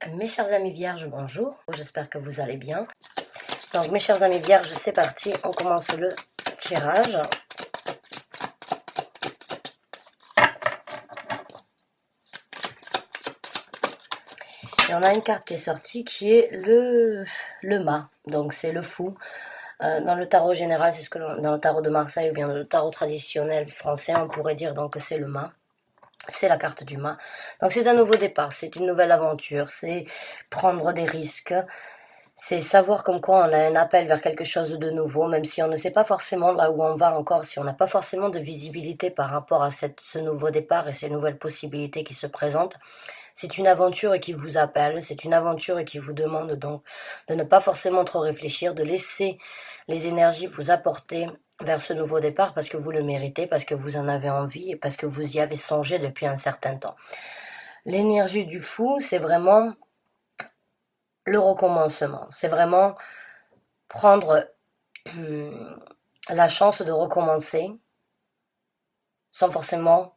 Mes chers amis vierges, bonjour, j'espère que vous allez bien. Donc mes chers amis vierges, c'est parti, on commence le tirage. Et on a une carte qui est sortie qui est le mât, donc c'est le fou. Dans le tarot général, c'est ce que dans le tarot de Marseille ou bien dans le tarot traditionnel français, on pourrait dire donc que c'est le mât. C'est la carte du mât. Donc c'est un nouveau départ, c'est une nouvelle aventure, c'est prendre des risques, c'est savoir comme quoi on a un appel vers quelque chose de nouveau, même si on ne sait pas forcément là où on va encore, si on n'a pas forcément de visibilité par rapport à ce nouveau départ et ces nouvelles possibilités qui se présentent. C'est une aventure qui vous appelle, c'est une aventure qui vous demande donc de ne pas forcément trop réfléchir, de laisser les énergies vous apporter vers ce nouveau départ parce que vous le méritez, parce que vous en avez envie et parce que vous y avez songé depuis un certain temps. L'énergie du fou, c'est vraiment le recommencement, c'est vraiment prendre la chance de recommencer sans forcément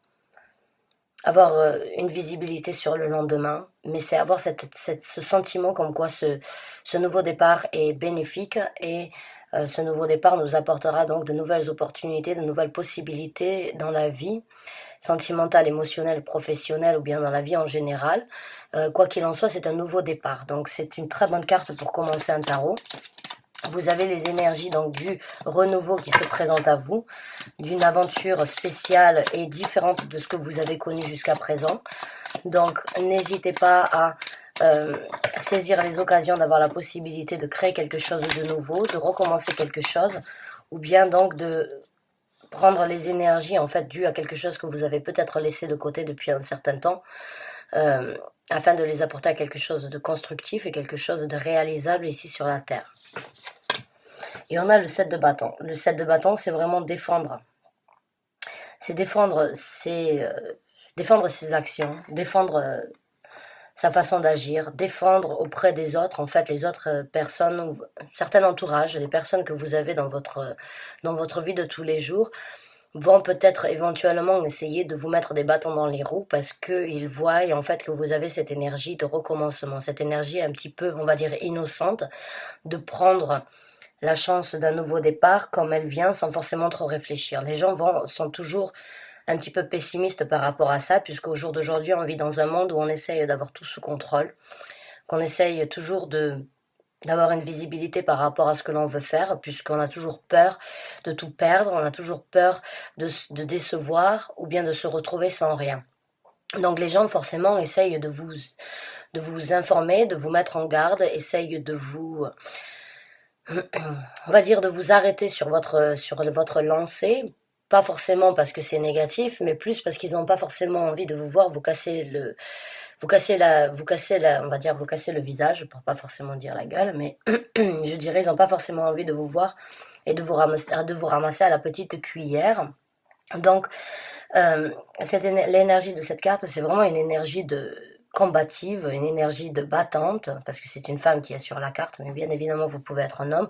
avoir une visibilité sur le lendemain, mais c'est avoir ce sentiment comme quoi ce nouveau départ est bénéfique et ce nouveau départ nous apportera donc de nouvelles opportunités, de nouvelles possibilités dans la vie sentimentale, émotionnelle, professionnelle ou bien dans la vie en général. Quoi qu'il en soit, c'est un nouveau départ. Donc c'est une très bonne carte pour commencer un tarot. Vous avez les énergies donc du renouveau qui se présente à vous, d'une aventure spéciale et différente de ce que vous avez connu jusqu'à présent. Donc n'hésitez pas à saisir les occasions d'avoir la possibilité de créer quelque chose de nouveau, de recommencer quelque chose, ou bien donc de prendre les énergies en fait dues à quelque chose que vous avez peut-être laissé de côté depuis un certain temps, afin de les apporter à quelque chose de constructif et quelque chose de réalisable ici sur la Terre. Et on a le 7 de bâton. Le 7 de bâton, c'est vraiment défendre. C'est défendre ses actions, défendre sa façon d'agir, défendre auprès des autres, en fait, les autres personnes, ou certains entourages, les personnes que vous avez dans votre vie de tous les jours, vont peut-être éventuellement essayer de vous mettre des bâtons dans les roues parce qu'ils voient en fait que vous avez cette énergie de recommencement, cette énergie un petit peu, on va dire, innocente, de prendre la chance d'un nouveau départ comme elle vient sans forcément trop réfléchir. Les gens sont toujours un petit peu pessimistes par rapport à ça, puisqu'au jour d'aujourd'hui, on vit dans un monde où on essaye d'avoir tout sous contrôle, qu'on essaye toujours d'avoir une visibilité par rapport à ce que l'on veut faire, puisqu'on a toujours peur de tout perdre, on a toujours peur de décevoir ou bien de se retrouver sans rien. Donc les gens forcément essayent de vous informer, de vous mettre en garde, essayent de vous, on va dire, de vous arrêter sur votre lancée, pas forcément parce que c'est négatif, mais plus parce qu'ils n'ont pas forcément envie de vous voir vous casser on va dire, vous casser le visage, pour pas forcément dire la gueule, mais je dirais, ils n'ont pas forcément envie de vous voir et de vous ramasser à la petite cuillère. Donc, l'énergie de cette carte, c'est vraiment une énergie de combative, une énergie de battante, parce que c'est une femme qui est sur la carte, mais bien évidemment, vous pouvez être un homme.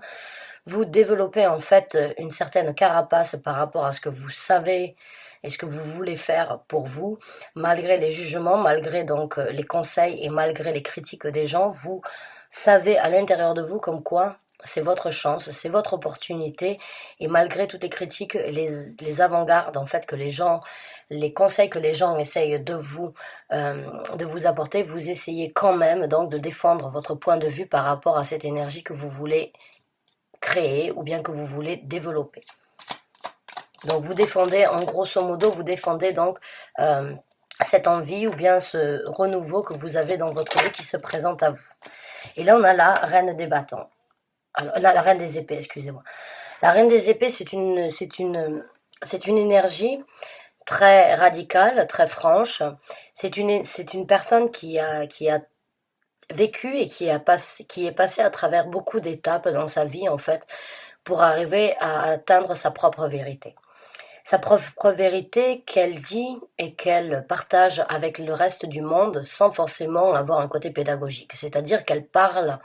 Vous développez en fait une certaine carapace par rapport à ce que vous savez et ce que vous voulez faire pour vous, malgré les jugements, malgré donc les conseils et malgré les critiques des gens, vous savez à l'intérieur de vous comme quoi c'est votre chance, c'est votre opportunité, et malgré toutes les critiques, les avant-gardes en fait que les gens, les conseils que les gens essayent de vous apporter, vous essayez quand même donc de défendre votre point de vue par rapport à cette énergie que vous voulez créer ou bien que vous voulez développer. Donc vous défendez, en grosso modo, vous défendez donc cette envie ou bien ce renouveau que vous avez dans votre vie qui se présente à vous. Et là on a la reine des bâtons. Alors, la reine des épées, excusez-moi. La reine des épées, c'est une énergie très radicale, très franche. C'est une personne qui a vécu et qui est passée à travers beaucoup d'étapes dans sa vie, en fait, pour arriver à atteindre sa propre vérité. Sa propre vérité qu'elle dit et qu'elle partage avec le reste du monde sans forcément avoir un côté pédagogique. C'est-à-dire qu'elle parle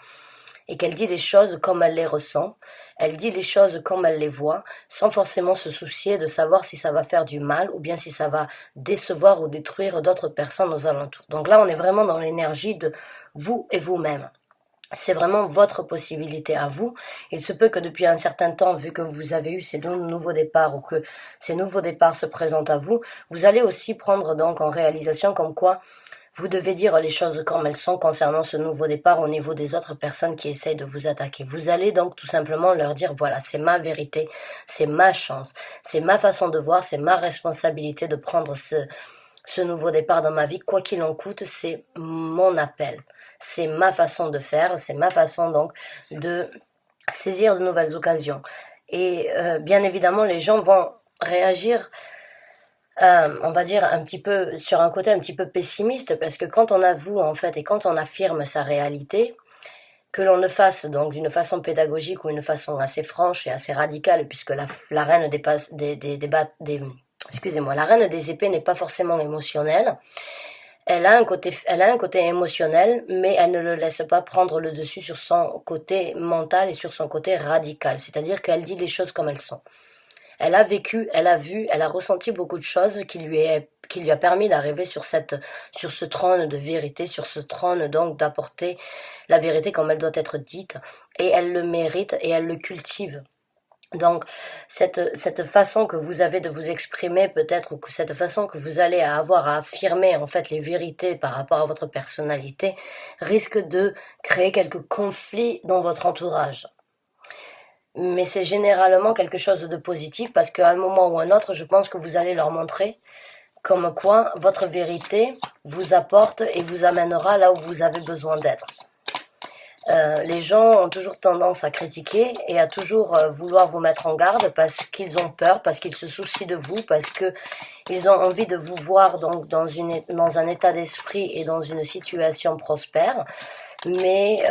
et qu'elle dit les choses comme elle les ressent, elle dit les choses comme elle les voit, sans forcément se soucier de savoir si ça va faire du mal ou bien si ça va décevoir ou détruire d'autres personnes aux alentours. Donc là, on est vraiment dans l'énergie de vous et vous-même. C'est vraiment votre possibilité à vous. Il se peut que depuis un certain temps, vu que vous avez eu ces nouveaux départs ou que ces nouveaux départs se présentent à vous, vous allez aussi prendre donc en réalisation comme quoi vous devez dire les choses comme elles sont concernant ce nouveau départ au niveau des autres personnes qui essayent de vous attaquer. Vous allez donc tout simplement leur dire, voilà, c'est ma vérité, c'est ma chance, c'est ma façon de voir, c'est ma responsabilité de prendre ce nouveau départ dans ma vie, quoi qu'il en coûte, c'est mon appel. C'est ma façon de faire, c'est ma façon donc de saisir de nouvelles occasions. Et bien évidemment, les gens vont réagir, on va dire, un petit peu sur un côté un petit peu pessimiste, parce que quand on avoue en fait et quand on affirme sa réalité, que l'on le fasse donc d'une façon pédagogique ou une façon assez franche et assez radicale, puisque la reine excusez-moi, la reine des épées n'est pas forcément émotionnelle. Elle a un côté émotionnel, mais elle ne le laisse pas prendre le dessus sur son côté mental et sur son côté radical. C'est-à-dire qu'elle dit les choses comme elles sont. Elle a vécu, elle a vu, elle a ressenti beaucoup de choses qui lui a permis d'arriver sur ce trône de vérité, sur ce trône donc d'apporter la vérité comme elle doit être dite. Et elle le mérite et elle le cultive. Donc, cette façon que vous avez de vous exprimer peut-être, ou que cette façon que vous allez avoir à affirmer en fait les vérités par rapport à votre personnalité, risque de créer quelques conflits dans votre entourage. Mais c'est généralement quelque chose de positif parce qu'à un moment ou un autre, je pense que vous allez leur montrer comme quoi votre vérité vous apporte et vous amènera là où vous avez besoin d'être. Les gens ont toujours tendance à critiquer et à toujours vouloir vous mettre en garde parce qu'ils ont peur, parce qu'ils se soucient de vous, parce qu'ils ont envie de vous voir donc dans un état d'esprit et dans une situation prospère, mais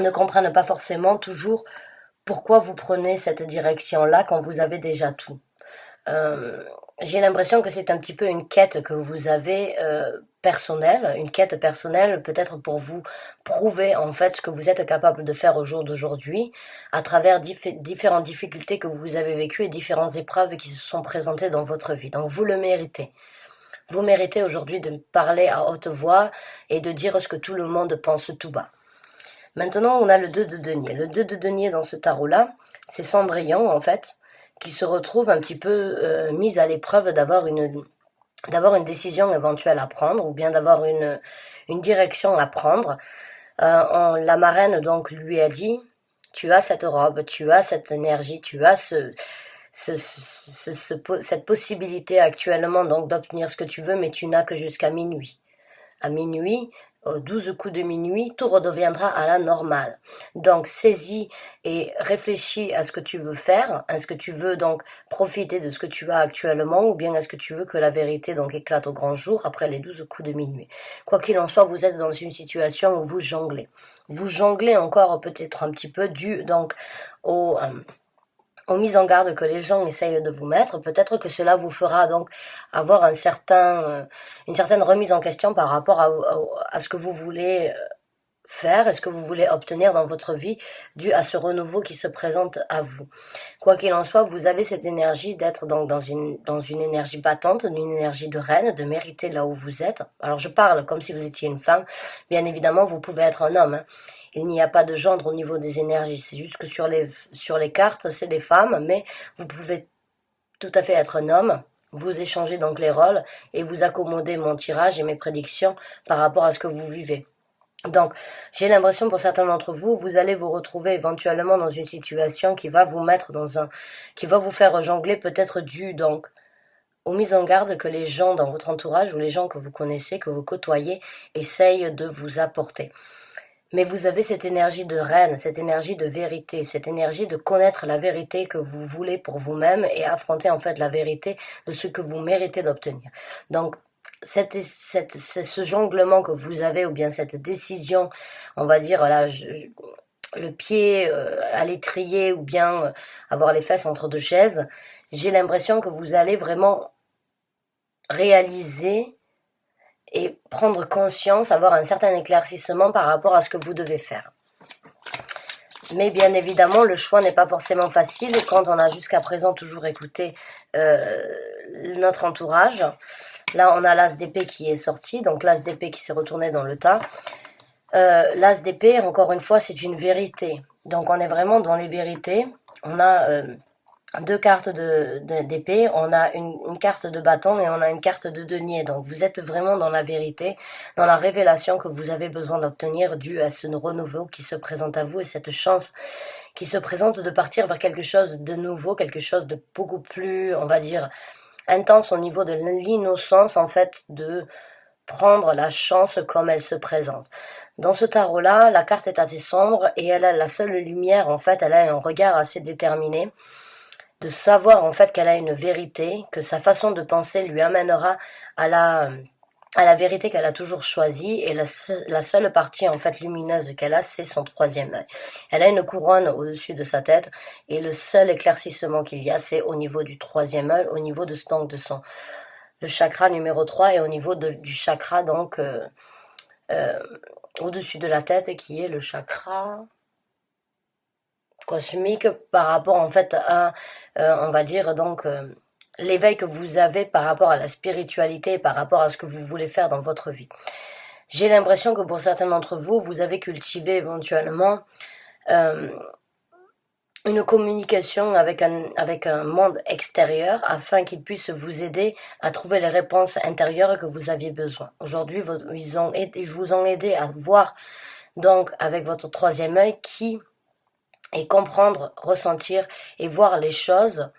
ne comprennent pas forcément toujours pourquoi vous prenez cette direction-là quand vous avez déjà tout. J'ai l'impression que c'est un petit peu une quête que vous avez personnelle, une quête personnelle peut-être pour vous prouver en fait ce que vous êtes capable de faire au jour d'aujourd'hui à travers différentes difficultés que vous avez vécues et différentes épreuves qui se sont présentées dans votre vie. Donc vous le méritez. Vous méritez aujourd'hui de parler à haute voix et de dire ce que tout le monde pense tout bas. Maintenant, on a le 2 de denier. Le 2 de denier dans ce tarot-là, c'est Cendrillon en fait, qui se retrouve un petit peu mise à l'épreuve d'avoir une décision éventuelle à prendre ou bien d'avoir une direction à prendre. La marraine donc lui a dit, tu as cette robe, tu as cette énergie, tu as cette possibilité actuellement donc d'obtenir ce que tu veux, mais tu n'as que jusqu'à minuit. À minuit, 12 coups de minuit, tout redeviendra à la normale. Donc, saisis et réfléchis à ce que tu veux faire, à ce que tu veux donc profiter de ce que tu as actuellement, ou bien est-ce que tu veux que la vérité donc éclate au grand jour après les 12 coups de minuit. Quoi qu'il en soit, vous êtes dans une situation où vous jonglez. Vous jonglez encore peut-être un petit peu dû donc aux mises en garde que les gens essayent de vous mettre, peut-être que cela vous fera donc avoir une certaine remise en question par rapport à ce que vous voulez faire et ce que vous voulez obtenir dans votre vie dû à ce renouveau qui se présente à vous. Quoi qu'il en soit, vous avez cette énergie d'être donc dans une énergie battante, une énergie de reine, de mériter là où vous êtes. Alors je parle comme si vous étiez une femme, bien évidemment vous pouvez être un homme, hein. Il n'y a pas de gendre au niveau des énergies, c'est juste que sur les cartes c'est des femmes, mais vous pouvez tout à fait être un homme. Vous échangez donc les rôles et vous accommodez mon tirage et mes prédictions par rapport à ce que vous vivez. Donc, j'ai l'impression pour certains d'entre vous, vous allez vous retrouver éventuellement dans une situation qui va vous mettre qui va vous faire jongler peut-être dû donc aux mises en garde que les gens dans votre entourage ou les gens que vous connaissez, que vous côtoyez, essayent de vous apporter. Mais vous avez cette énergie de reine, cette énergie de vérité, cette énergie de connaître la vérité que vous voulez pour vous-même et affronter en fait la vérité de ce que vous méritez d'obtenir. Donc, ce jonglement que vous avez ou bien cette décision, on va dire là, le pied à l'étrier ou bien avoir les fesses entre deux chaises, j'ai l'impression que vous allez vraiment réaliser et prendre conscience, avoir un certain éclaircissement par rapport à ce que vous devez faire. Mais bien évidemment, le choix n'est pas forcément facile quand on a jusqu'à présent toujours écouté notre entourage. Là, on a l'as d'épée qui est sorti, donc l'as d'épée qui s'est retourné dans le tas. L'as d'épée, encore une fois, c'est une vérité. Donc on est vraiment dans les vérités. On a deux cartes d'épée, on a une carte de bâton et on a une carte de denier. Donc vous êtes vraiment dans la vérité, dans la révélation que vous avez besoin d'obtenir dû à ce renouveau qui se présente à vous et cette chance qui se présente de partir vers quelque chose de nouveau, quelque chose de beaucoup plus, on va dire, intense au niveau de l'innocence, en fait, de prendre la chance comme elle se présente. Dans ce tarot-là, la carte est assez sombre et elle a la seule lumière, en fait, elle a un regard assez déterminé, de savoir en fait qu'elle a une vérité, que sa façon de penser lui amènera à la vérité qu'elle a toujours choisie, et la seule partie en fait lumineuse qu'elle a, c'est son troisième œil. Elle a une couronne au-dessus de sa tête, et le seul éclaircissement qu'il y a, c'est au niveau du troisième œil, au niveau de son le chakra numéro 3, et au niveau du chakra donc au-dessus de la tête, qui est le chakra cosmique par rapport en fait à, on va dire donc l'éveil que vous avez par rapport à la spiritualité, par rapport à ce que vous voulez faire dans votre vie. J'ai l'impression que pour certains d'entre vous, vous avez cultivé éventuellement une communication avec un monde extérieur afin qu'il puisse vous aider à trouver les réponses intérieures que vous aviez besoin. Aujourd'hui, ils vous ont aidé à voir donc avec votre troisième œil et comprendre, ressentir et voir les choses,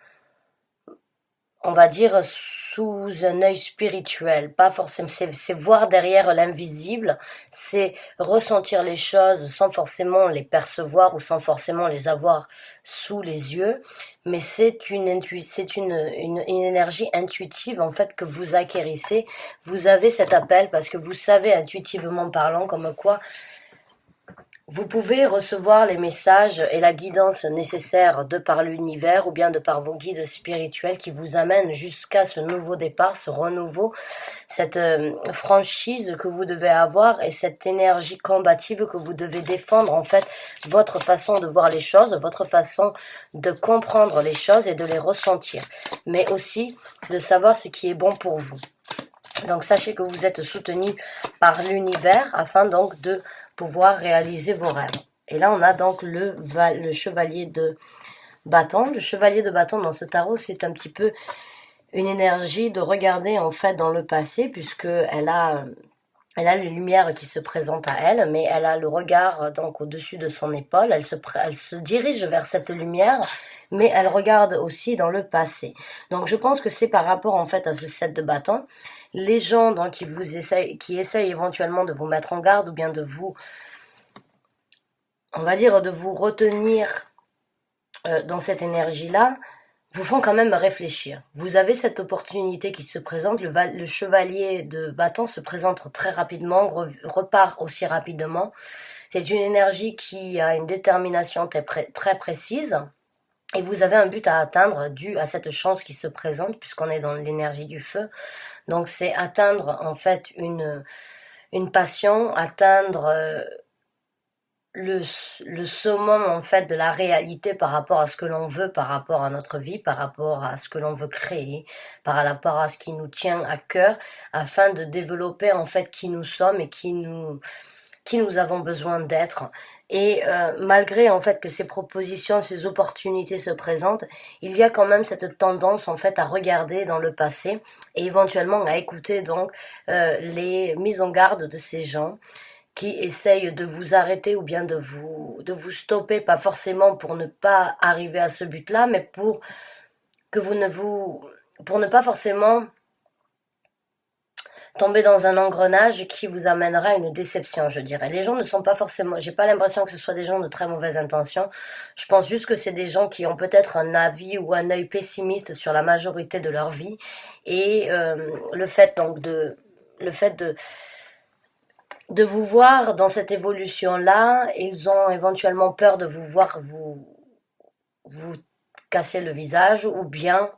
on va dire, sous un œil spirituel. Pas forcément, c'est voir derrière l'invisible, c'est ressentir les choses sans forcément les percevoir ou sans forcément les avoir sous les yeux, mais c'est une énergie intuitive en fait que vous acquérissez. Vous avez cet appel parce que vous savez intuitivement parlant comme quoi vous pouvez recevoir les messages et la guidance nécessaire de par l'univers ou bien de par vos guides spirituels qui vous amènent jusqu'à ce nouveau départ, ce renouveau, cette franchise que vous devez avoir et cette énergie combative que vous devez défendre, en fait, votre façon de voir les choses, votre façon de comprendre les choses et de les ressentir, mais aussi de savoir ce qui est bon pour vous. Donc sachez que vous êtes soutenu par l'univers afin donc de pouvoir réaliser vos rêves. Et là, on a donc le chevalier de bâton. Le chevalier de bâton dans ce tarot, c'est un petit peu une énergie de regarder en fait dans le passé, puisque elle a les lumières qui se présentent à elle, mais elle a le regard donc au-dessus de son épaule. Elle se dirige vers cette lumière, mais elle regarde aussi dans le passé. Donc je pense que c'est par rapport en fait à ce 7 de bâton. Les gens donc qui essayent éventuellement de vous mettre en garde ou bien de vous, on va dire, de vous retenir dans cette énergie-là, vous font quand même réfléchir. Vous avez cette opportunité qui se présente, le chevalier de bâton se présente très rapidement, repart aussi rapidement. C'est une énergie qui a une détermination très précise. Et vous avez un but à atteindre dû à cette chance qui se présente, puisqu'on est dans l'énergie du feu. Donc c'est atteindre en fait une passion, atteindre le summum en fait de la réalité par rapport à ce que l'on veut, par rapport à notre vie, par rapport à ce que l'on veut créer, par rapport à ce qui nous tient à cœur, afin de développer en fait qui nous sommes et qui nous avons besoin d'être. Et malgré en fait que ces propositions, ces opportunités se présentent, il y a quand même cette tendance en fait à regarder dans le passé et éventuellement à écouter donc les mises en garde de ces gens qui essayent de vous arrêter ou bien de vous stopper, pas forcément pour ne pas arriver à ce but-là, mais pour ne pas forcément tomber dans un engrenage qui vous amènera à une déception, je dirais. Les gens ne sont pas forcément, j'ai pas l'impression que ce soit des gens de très mauvaise intention. Je pense juste que c'est des gens qui ont peut-être un avis ou un œil pessimiste sur la majorité de leur vie. Et le fait de vous voir dans cette évolution-là, ils ont éventuellement peur de vous voir vous casser le visage ou bien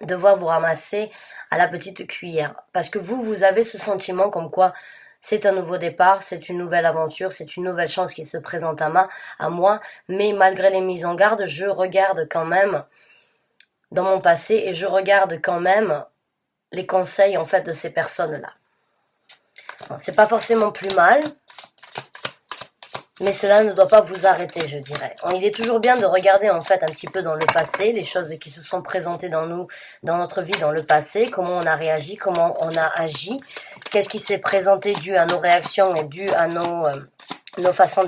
devoir vous ramasser à la petite cuillère. Parce que vous avez ce sentiment comme quoi c'est un nouveau départ, c'est une nouvelle aventure, c'est une nouvelle chance qui se présente à moi, mais malgré les mises en garde, je regarde quand même dans mon passé et je regarde quand même les conseils en fait de ces personnes-là. Bon, c'est pas forcément plus mal, mais cela ne doit pas vous arrêter, je dirais. Il est toujours bien de regarder en fait un petit peu dans le passé, les choses qui se sont présentées dans nous, dans notre vie dans le passé, comment on a réagi, comment on a agi, qu'est-ce qui s'est présenté dû à nos réactions et dû à nos façons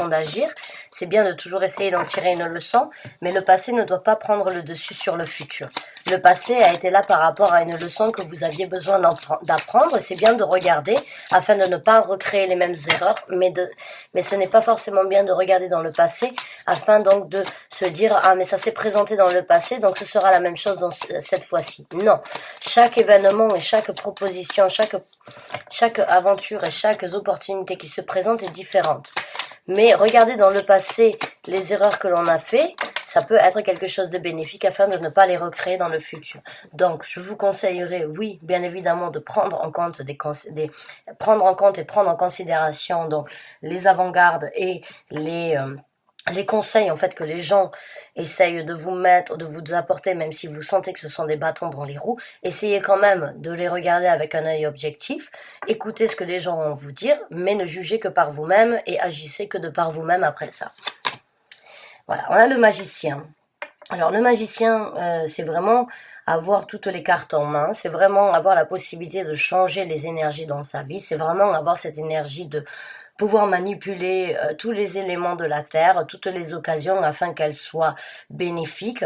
d'agir. C'est bien de toujours essayer d'en tirer une leçon, mais le passé ne doit pas prendre le dessus sur le futur. Le passé a été là par rapport à une leçon que vous aviez besoin d'apprendre. C'est bien de regarder afin de ne pas recréer les mêmes erreurs, mais ce n'est pas forcément bien de regarder dans le passé afin donc de se dire « Ah, mais ça s'est présenté dans le passé, donc ce sera la même chose dans cette fois-ci. » Non, chaque événement et chaque proposition, chaque aventure et chaque opportunité qui se présente est différente. Mais regarder dans le passé les erreurs que l'on a fait, ça peut être quelque chose de bénéfique afin de ne pas les recréer dans le futur. Donc, je vous conseillerais, oui, bien évidemment, de prendre en compte prendre en compte et prendre en considération donc les avant-gardes et les conseils en fait que les gens essayent de vous mettre, de vous apporter, même si vous sentez que ce sont des bâtons dans les roues, essayez quand même de les regarder avec un œil objectif, écoutez ce que les gens vont vous dire, mais ne jugez que par vous-même et agissez que de par vous-même après ça. Voilà, on a le magicien. Alors le magicien, c'est vraiment avoir toutes les cartes en main, c'est vraiment avoir la possibilité de changer les énergies dans sa vie, c'est vraiment avoir cette énergie de pouvoir manipuler tous les éléments de la terre, toutes les occasions afin qu'elles soient bénéfiques.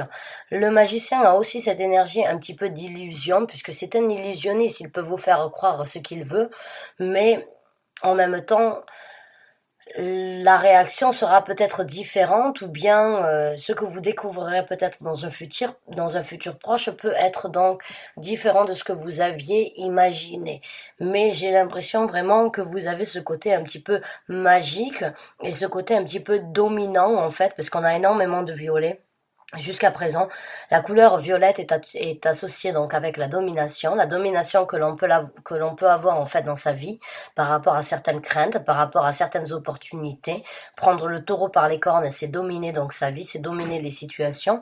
Le magicien a aussi cette énergie un petit peu d'illusion, puisque c'est un illusionniste, il peut vous faire croire ce qu'il veut, mais en même temps, la réaction sera peut-être différente ou bien ce que vous découvrirez peut-être dans un futur proche peut être donc différent de ce que vous aviez imaginé. Mais j'ai l'impression vraiment que vous avez ce côté un petit peu magique et ce côté un petit peu dominant en fait, parce qu'on a énormément de violets. Jusqu'à présent, la couleur violette est associée donc avec la domination que l'on peut avoir en fait dans sa vie par rapport à certaines craintes, par rapport à certaines opportunités. Prendre le taureau par les cornes, c'est dominer donc sa vie, c'est dominer les situations,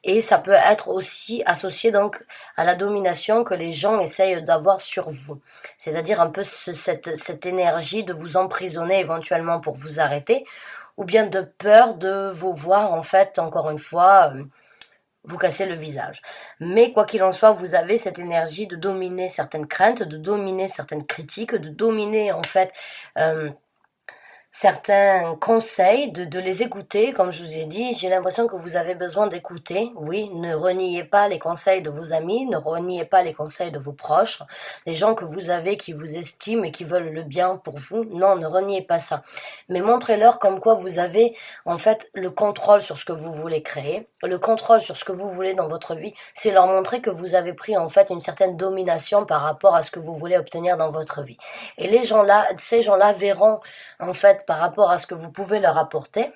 et ça peut être aussi associé donc à la domination que les gens essayent d'avoir sur vous, c'est-à-dire un peu cette énergie de vous emprisonner éventuellement pour vous arrêter, ou bien de peur de vous voir, en fait, encore une fois, vous casser le visage. Mais quoi qu'il en soit, vous avez cette énergie de dominer certaines craintes, de dominer certaines critiques, de dominer, en fait, certains conseils, de les écouter. Comme je vous ai dit, j'ai l'impression que vous avez besoin d'écouter. Oui, ne reniez pas les conseils de vos amis, ne reniez pas les conseils de vos proches, les gens que vous avez, qui vous estiment et qui veulent le bien pour vous. Non, ne reniez pas ça. Mais montrez-leur comme quoi vous avez en fait le contrôle sur ce que vous voulez créer, le contrôle sur ce que vous voulez dans votre vie. C'est leur montrer que vous avez pris en fait une certaine domination par rapport à ce que vous voulez obtenir dans votre vie. Et ces gens-là verront en fait par rapport à ce que vous pouvez leur apporter,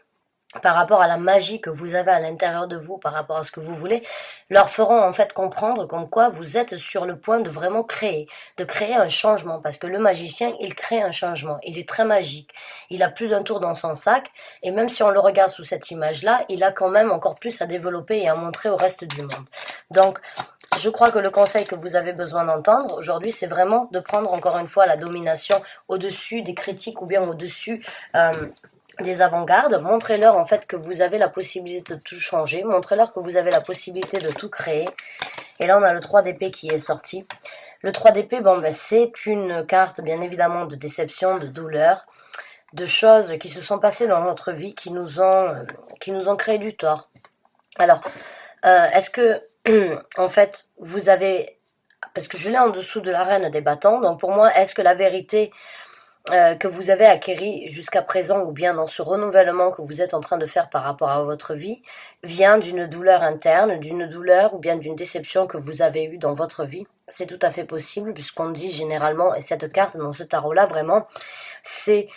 par rapport à la magie que vous avez à l'intérieur de vous, par rapport à ce que vous voulez, leur feront en fait comprendre comme quoi vous êtes sur le point de vraiment créer un changement, parce que le magicien, il crée un changement, il est très magique, il a plus d'un tour dans son sac, et même si on le regarde sous cette image-là, il a quand même encore plus à développer et à montrer au reste du monde. Donc, je crois que le conseil que vous avez besoin d'entendre aujourd'hui, c'est vraiment de prendre encore une fois la domination au-dessus des critiques ou bien au-dessus des avant-gardes. Montrez-leur en fait que vous avez la possibilité de tout changer, montrez-leur que vous avez la possibilité de tout créer. Et là, on a le 3 d'épée qui est sorti. Le 3 d'épée, c'est une carte bien évidemment de déception, de douleur, de choses qui se sont passées dans notre vie, qui nous ont créé du tort. Alors, est-ce que en fait, vous avez, parce que je l'ai en dessous de la reine des bâtons, donc pour moi, est-ce que la vérité que vous avez acquérie jusqu'à présent, ou bien dans ce renouvellement que vous êtes en train de faire par rapport à votre vie, vient d'une douleur interne, d'une douleur ou bien d'une déception que vous avez eue dans votre vie? C'est tout à fait possible, puisqu'on dit généralement, et cette carte dans ce tarot-là, vraiment, c'est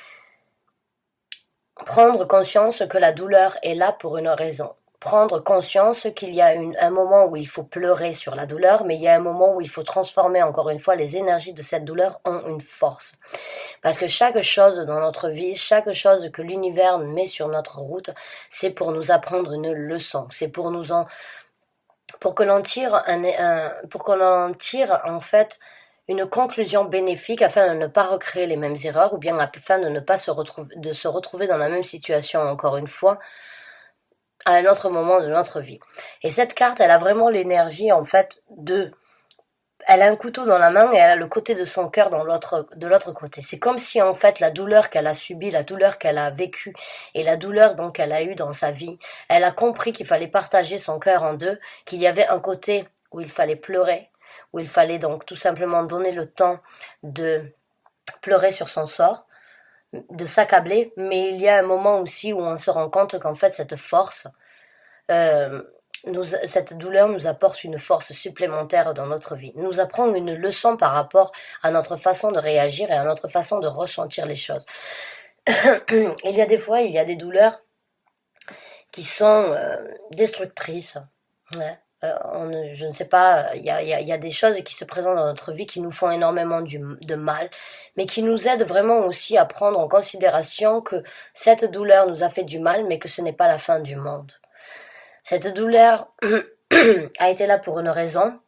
prendre conscience que la douleur est là pour une raison. prendre conscience qu'il y a un moment où il faut pleurer sur la douleur, mais il y a un moment où il faut transformer encore une fois les énergies de cette douleur en une force. Parce que chaque chose dans notre vie, chaque chose que l'univers met sur notre route, c'est pour nous apprendre une leçon, c'est pour pour que l'on tire pour qu'on en tire en fait une conclusion bénéfique afin de ne pas recréer les mêmes erreurs ou bien afin de ne pas se retrouver dans la même situation encore une fois à un autre moment de notre vie. Et cette carte, elle a vraiment l'énergie en fait elle a un couteau dans la main et elle a le côté de son cœur de l'autre côté. C'est comme si en fait la douleur qu'elle a subie, la douleur qu'elle a vécue et la douleur donc qu'elle a eue dans sa vie, elle a compris qu'il fallait partager son cœur en deux, qu'il y avait un côté où il fallait pleurer, où il fallait donc tout simplement donner le temps de pleurer sur son sort, de s'accabler, mais il y a un moment aussi où on se rend compte qu'en fait cette force, cette douleur nous apporte une force supplémentaire dans notre vie, nous apprend une leçon par rapport à notre façon de réagir et à notre façon de ressentir les choses. Il y a des fois, il y a des douleurs qui sont destructrices. Ouais. Je ne sais pas, il y a des choses qui se présentent dans notre vie qui nous font énormément de mal, mais qui nous aident vraiment aussi à prendre en considération que cette douleur nous a fait du mal, mais que ce n'est pas la fin du monde. Cette douleur a été là pour une raison,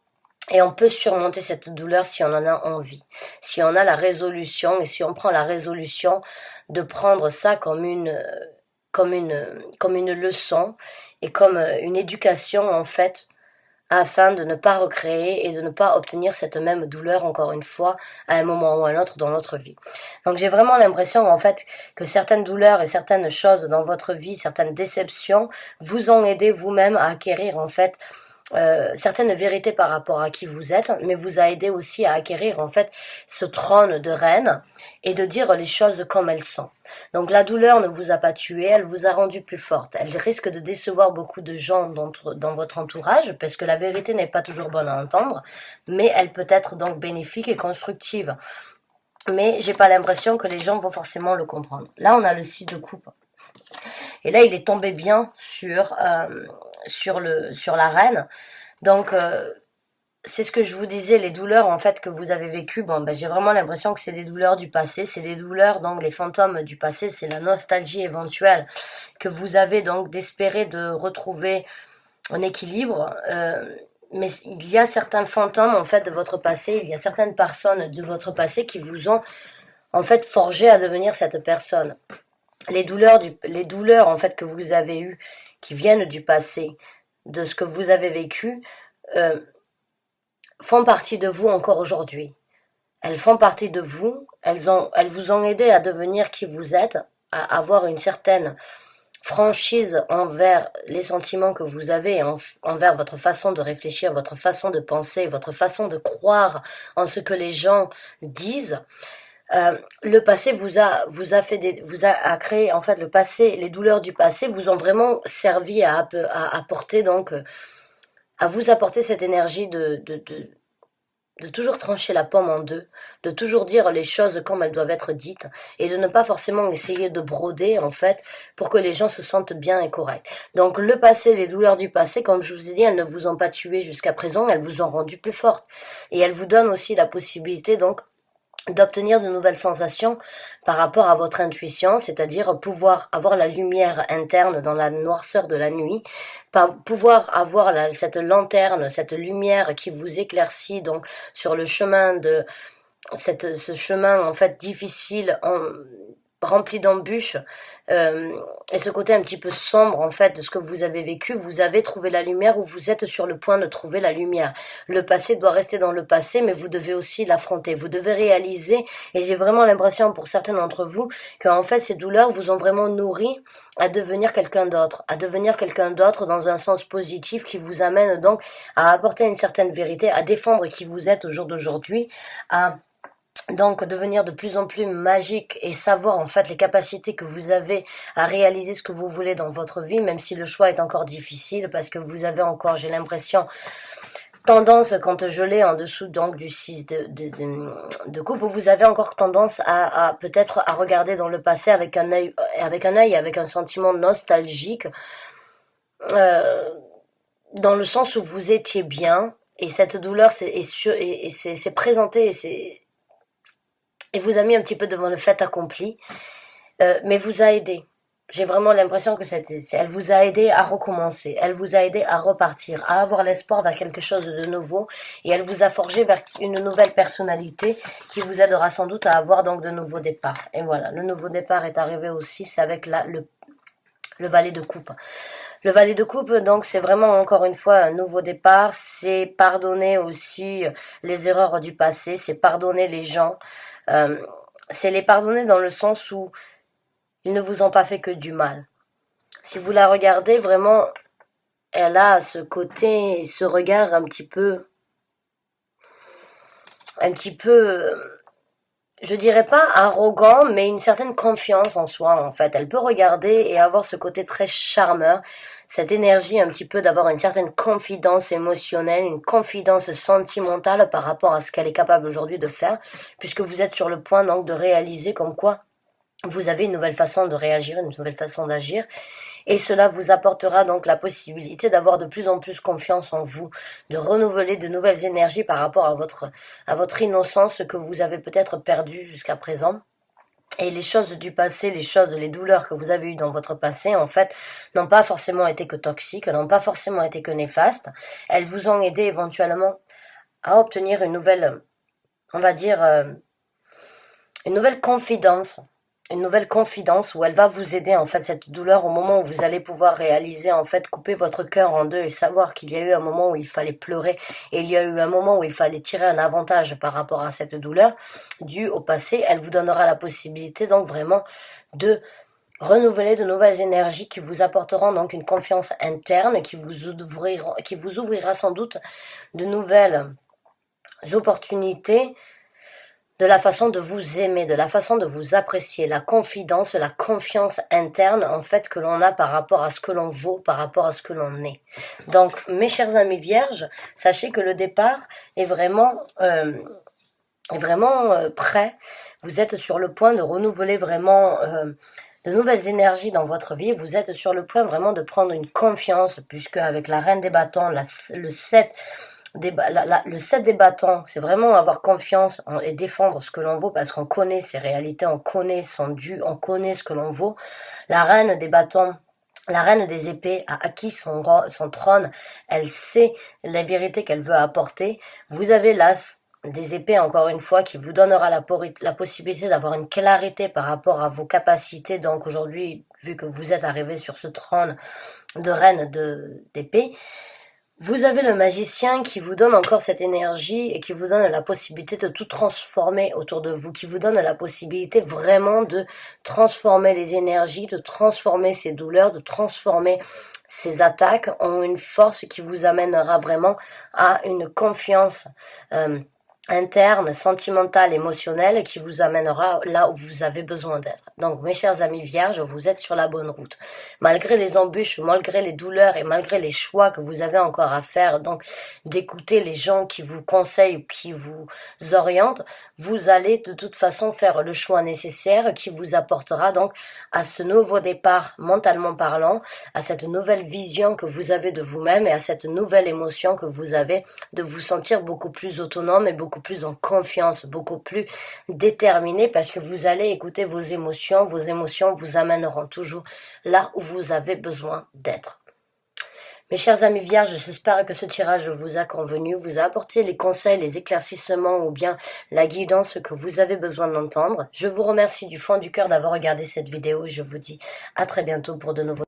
et on peut surmonter cette douleur si on en a envie, si on a la résolution, et si on prend la résolution de prendre ça comme une leçon, et comme une éducation en fait, afin de ne pas recréer et de ne pas obtenir cette même douleur encore une fois à un moment ou à un autre dans notre vie. Donc j'ai vraiment l'impression en fait que certaines douleurs et certaines choses dans votre vie, certaines déceptions vous ont aidé vous-même à acquérir en fait certaines vérités par rapport à qui vous êtes, mais vous a aidé aussi à acquérir en fait ce trône de reine et de dire les choses comme elles sont. Donc la douleur ne vous a pas tué, elle vous a rendu plus forte. Elle risque de décevoir beaucoup de gens dans votre entourage, parce que la vérité n'est pas toujours bonne à entendre, mais elle peut être donc bénéfique et constructive. Mais j'ai pas l'impression que les gens vont forcément le comprendre. Là, on a le 6 de coupe. Et là, il est tombé bien sur la reine. Donc, c'est ce que je vous disais, les douleurs en fait que vous avez vécues, j'ai vraiment l'impression que c'est des douleurs du passé, c'est des douleurs, donc les fantômes du passé, c'est la nostalgie éventuelle que vous avez donc d'espérer de retrouver un équilibre. Mais il y a certains fantômes en fait de votre passé, il y a certaines personnes de votre passé qui vous ont en fait forgé à devenir cette personne. Les douleurs en fait que vous avez eues, qui viennent du passé, de ce que vous avez vécu, font partie de vous encore aujourd'hui. Elles font partie de vous, elles vous ont aidé à devenir qui vous êtes, à avoir une certaine franchise envers les sentiments que vous avez, envers votre façon de réfléchir, votre façon de penser, votre façon de croire en ce que les gens disent. Le passé vous a créé, en fait, le passé, les douleurs du passé vous ont vraiment servi à apporter donc, à vous apporter cette énergie de toujours trancher la pomme en deux, de toujours dire les choses comme elles doivent être dites, et de ne pas forcément essayer de broder, en fait, pour que les gens se sentent bien et corrects. Donc le passé, les douleurs du passé, comme je vous ai dit, elles ne vous ont pas tué jusqu'à présent, elles vous ont rendu plus forte. Et elles vous donnent aussi la possibilité, donc, d'obtenir de nouvelles sensations par rapport à votre intuition, c'est-à-dire pouvoir avoir la lumière interne dans la noirceur de la nuit, pouvoir avoir cette lanterne, cette lumière qui vous éclaircit donc sur le chemin ce chemin en fait difficile, rempli d'embûches, et ce côté un petit peu sombre en fait de ce que vous avez vécu, vous avez trouvé la lumière ou vous êtes sur le point de trouver la lumière. Le passé doit rester dans le passé, mais vous devez aussi l'affronter, vous devez réaliser, et j'ai vraiment l'impression pour certains d'entre vous qu'en fait ces douleurs vous ont vraiment nourri à devenir quelqu'un d'autre, dans un sens positif qui vous amène donc à apporter une certaine vérité, à défendre qui vous êtes au jour d'aujourd'hui, à donc devenir de plus en plus magique et savoir en fait les capacités que vous avez à réaliser ce que vous voulez dans votre vie, même si le choix est encore difficile parce que vous avez encore, j'ai l'impression, tendance, quand je l'ai en dessous donc du 6 de coupe, vous avez encore tendance à peut-être à regarder dans le passé avec un œil, avec un sentiment nostalgique, dans le sens où vous étiez bien, et cette douleur s'est présentée, et vous a mis un petit peu devant le fait accompli, mais vous a aidé. J'ai vraiment l'impression que elle vous a aidé à recommencer, elle vous a aidé à repartir, à avoir l'espoir vers quelque chose de nouveau, et elle vous a forgé vers une nouvelle personnalité qui vous aidera sans doute à avoir donc de nouveaux départs. Et voilà, le nouveau départ est arrivé aussi, c'est avec le valet de coupe. Le valet de coupe, donc, c'est vraiment encore une fois un nouveau départ, c'est pardonner aussi les erreurs du passé, c'est pardonner les gens, c'est les pardonner dans le sens où ils ne vous ont pas fait que du mal. Si vous la regardez, vraiment, elle a ce côté, ce regard un petit peu, je dirais pas arrogant, mais une certaine confiance en soi, en fait. Elle peut regarder et avoir ce côté très charmeur, cette énergie un petit peu d'avoir une certaine confidence émotionnelle, une confidence sentimentale par rapport à ce qu'elle est capable aujourd'hui de faire, puisque vous êtes sur le point donc de réaliser comme quoi vous avez une nouvelle façon de réagir, une nouvelle façon d'agir, et cela vous apportera donc la possibilité d'avoir de plus en plus confiance en vous, de renouveler de nouvelles énergies par rapport à votre innocence que vous avez peut-être perdue jusqu'à présent. Et les choses du passé, les douleurs que vous avez eues dans votre passé, en fait, n'ont pas forcément été que toxiques, n'ont pas forcément été que néfastes. Elles vous ont aidé éventuellement à obtenir une nouvelle, on va dire, une nouvelle confidence où elle va vous aider, en fait, cette douleur, au moment où vous allez pouvoir réaliser, en fait, couper votre cœur en deux et savoir qu'il y a eu un moment où il fallait pleurer et il y a eu un moment où il fallait tirer un avantage par rapport à cette douleur due au passé. Elle vous donnera la possibilité, donc, vraiment de renouveler de nouvelles énergies qui vous apporteront donc une confiance interne, qui vous ouvrira sans doute de nouvelles opportunités, de la façon de vous aimer, de la façon de vous apprécier, la confidence, la confiance interne en fait que l'on a par rapport à ce que l'on vaut, par rapport à ce que l'on est. Donc mes chers amis vierges, sachez que le départ est vraiment prêt. Vous êtes sur le point de renouveler vraiment de nouvelles énergies dans votre vie. Vous êtes sur le point vraiment de prendre une confiance, puisque avec la reine des bâtons, le 7 le 7 des bâtons, c'est vraiment avoir confiance et défendre ce que l'on vaut, parce qu'on connaît ses réalités, on connaît son dû, on connaît ce que l'on vaut. La reine des bâtons, la reine des épées a acquis son trône, elle sait la vérité qu'elle veut apporter. Vous avez l'as des épées, encore une fois, qui vous donnera la possibilité d'avoir une clarté par rapport à vos capacités. Donc aujourd'hui, vu que vous êtes arrivé sur ce trône de reine d'épée, vous avez le magicien qui vous donne encore cette énergie et qui vous donne la possibilité de tout transformer autour de vous, qui vous donne la possibilité vraiment de transformer les énergies, de transformer ces douleurs, de transformer ces attaques en une force qui vous amènera vraiment à une confiance interne, sentimentale, émotionnelle, qui vous amènera là où vous avez besoin d'être. Donc, mes chers amis vierges, vous êtes sur la bonne route. Malgré les embûches, malgré les douleurs et malgré les choix que vous avez encore à faire, donc d'écouter les gens qui vous conseillent, qui vous orientent, vous allez de toute façon faire le choix nécessaire qui vous apportera donc à ce nouveau départ mentalement parlant, à cette nouvelle vision que vous avez de vous-même et à cette nouvelle émotion que vous avez de vous sentir beaucoup plus autonome et beaucoup plus en confiance, beaucoup plus déterminé, parce que vous allez écouter vos émotions vous amèneront toujours là où vous avez besoin d'être. Mes chers amis vierges, j'espère que ce tirage vous a convenu, vous a apporté les conseils, les éclaircissements ou bien la guidance que vous avez besoin d'entendre. Je vous remercie du fond du cœur d'avoir regardé cette vidéo. Je vous dis à très bientôt pour de nouveaux